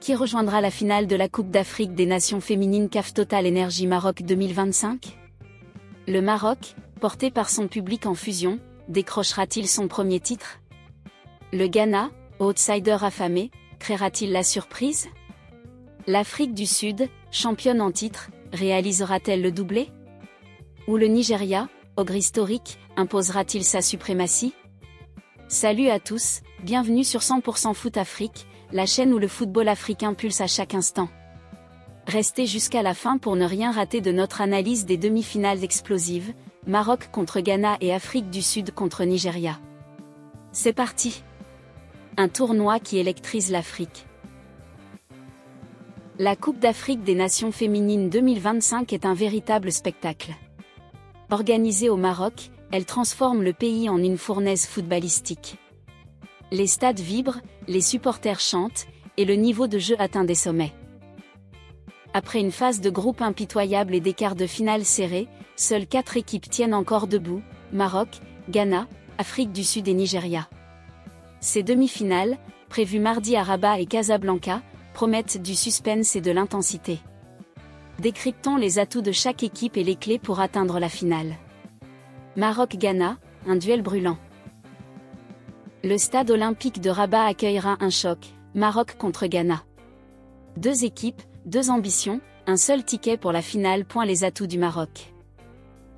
Qui rejoindra la finale de la Coupe d'Afrique des Nations féminines CAF Total Energy Maroc 2025? Le Maroc, porté par son public en fusion, décrochera-t-il son premier titre? Le Ghana, outsider affamé, créera-t-il la surprise? L'Afrique du Sud, championne en titre, réalisera-t-elle le doublé? Ou le Nigeria, ogre historique, imposera-t-il sa suprématie? Salut à tous, bienvenue sur 100% Foot Afrique, la chaîne où le football africain pulse à chaque instant. Restez jusqu'à la fin pour ne rien rater de notre analyse des demi-finales explosives, Maroc contre Ghana et Afrique du Sud contre Nigeria. C'est parti! Un tournoi qui électrise l'Afrique. La Coupe d'Afrique des Nations féminines 2025 est un véritable spectacle. Organisée au Maroc, elle transforme le pays en une fournaise footballistique. Les stades vibrent, les supporters chantent, et le niveau de jeu atteint des sommets. Après une phase de groupe impitoyable et des quarts de finale serrés, seules 4 équipes tiennent encore debout, Maroc, Ghana, Afrique du Sud et Nigeria. Ces demi-finales, prévues mardi à Rabat et Casablanca, promettent du suspense et de l'intensité. Décryptons les atouts de chaque équipe et les clés pour atteindre la finale. Maroc-Ghana, un duel brûlant. Le stade olympique de Rabat accueillera un choc, Maroc contre Ghana. 2 équipes, 2 ambitions, un seul ticket pour la finale. Les atouts du Maroc.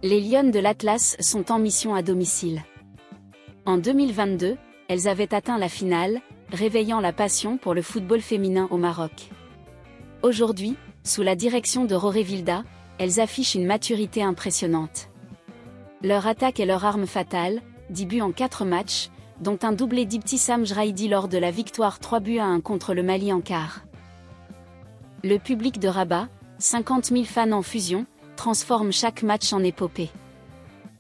Les Lionnes de l'Atlas sont en mission à domicile. En 2022, elles avaient atteint la finale, réveillant la passion pour le football féminin au Maroc. Aujourd'hui, sous la direction de Roré Vilda, elles affichent une maturité impressionnante. Leur attaque est leur arme fatale, 10 buts en 4 matchs, dont un doublé d'Ibtissam Jraïdi lors de la victoire 3-1 contre le Mali en quart. Le public de Rabat, 50 000 fans en fusion, transforme chaque match en épopée.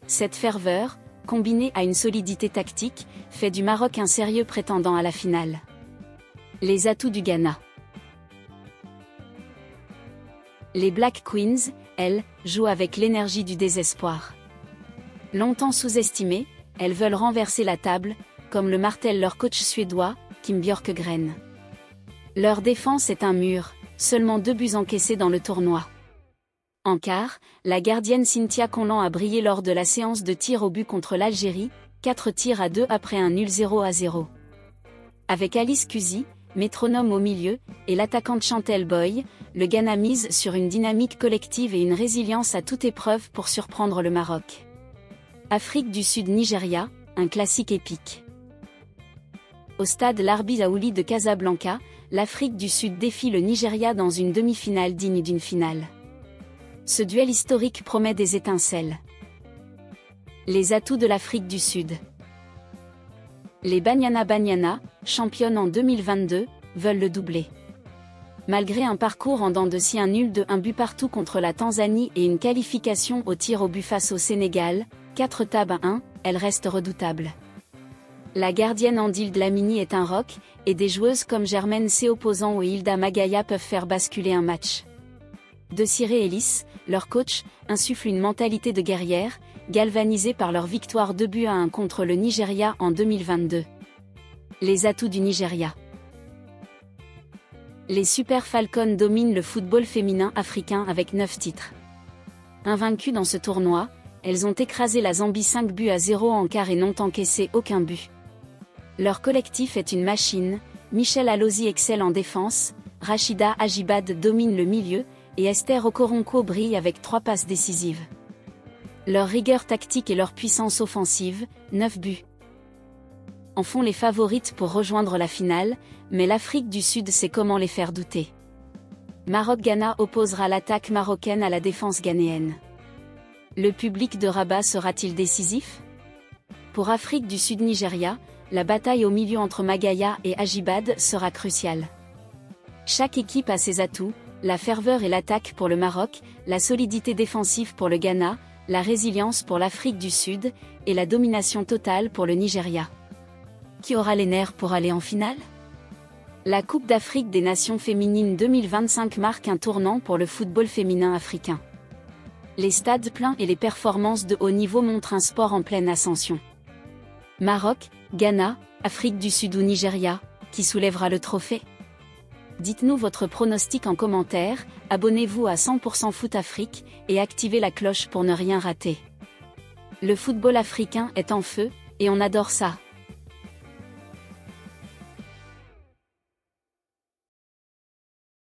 Cette ferveur, combinée à une solidité tactique, fait du Maroc un sérieux prétendant à la finale. Les atouts du Ghana. Les Black Queens, elles, jouent avec l'énergie du désespoir. Longtemps sous-estimées, elles veulent renverser la table, comme le martèle leur coach suédois, Kim Björkgren. Leur défense est un mur, seulement 2 buts encaissés dans le tournoi. En quart, la gardienne Cynthia Conlan a brillé lors de la séance de tir au but contre l'Algérie, 4 tirs à 2 après un nul 0-0. Avec Alice Kusi, métronome au milieu, et l'attaquante Chantel Boy, le Ghana mise sur une dynamique collective et une résilience à toute épreuve pour surprendre le Maroc. Afrique du Sud-Nigeria, un classique épique. Au stade Larbi Aouli de Casablanca, l'Afrique du Sud défie le Nigeria dans une demi-finale digne d'une finale. Ce duel historique promet des étincelles. Les atouts de l'Afrique du Sud. Les Banyana, championnes en 2022, veulent le doubler. Malgré un parcours en dents de scie, un nul de 1 but partout contre la Tanzanie et une qualification au tir au but face au Sénégal, 4-1, elle reste redoutable. La gardienne Andile Dlamini est un roc, et des joueuses comme Germaine Seoposan ou Hilda Magaya peuvent faire basculer un match. De Ciré Ellis, leur coach, insuffle une mentalité de guerrière, galvanisée par leur victoire 2-1 contre le Nigeria en 2022. Les atouts du Nigeria. Les Super Falcons dominent le football féminin africain avec 9 titres. Invaincues dans ce tournoi, elles ont écrasé la Zambie 5-0 en quart et n'ont encaissé aucun but. Leur collectif est une machine, Michelle Alozi excelle en défense, Rachida Ajibad domine le milieu, et Esther Okoronko brille avec 3 passes décisives. Leur rigueur tactique et leur puissance offensive, 9 buts, en font les favorites pour rejoindre la finale, mais l'Afrique du Sud sait comment les faire douter. Maroc-Ghana opposera l'attaque marocaine à la défense ghanéenne. Le public de Rabat sera-t-il décisif? Pour Afrique du Sud-Nigeria, la bataille au milieu entre Magaya et Ajibad sera cruciale. Chaque équipe a ses atouts, la ferveur et l'attaque pour le Maroc, la solidité défensive pour le Ghana, la résilience pour l'Afrique du Sud, et la domination totale pour le Nigeria. Qui aura les nerfs pour aller en finale? La Coupe d'Afrique des Nations féminines 2025 marque un tournant pour le football féminin africain. Les stades pleins et les performances de haut niveau montrent un sport en pleine ascension. Maroc, Ghana, Afrique du Sud ou Nigeria, qui soulèvera le trophée? Dites-nous votre pronostic en commentaire, abonnez-vous à 100% Foot Afrique, et activez la cloche pour ne rien rater. Le football africain est en feu, et on adore ça.